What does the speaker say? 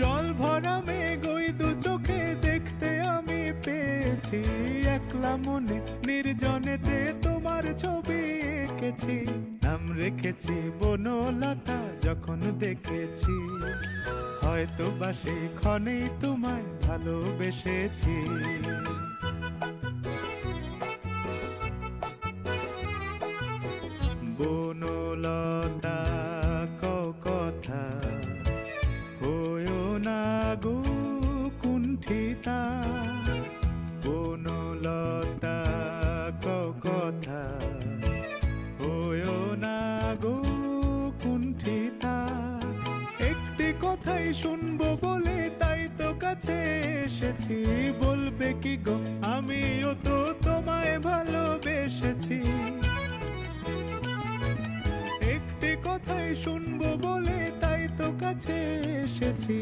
জল ভরা মেঘ ওই দু চোখে দেখতে আমি পেয়েছি, একলা মনে নির্জনেতে তোমার ছবি এঁকেছি। নাম রেখেছি বনলতা যখন দেখেছি, হয়তো বা সেই ক্ষণেই তোমায় ভালোবেসেছি। বনলতা কথা হয়ো না গো কুণ্ঠিতা, বনলতা কথা হয়ো না গো কুণ্ঠিতা। একটি কথাই শুনবো বলে তাই তো কাছে এসেছি, বলবে কি গো আমিও তো তোমায় ভালোবেসেছি। একটি কথাই শুনবো বলে তাই তো কাছে এসেছি।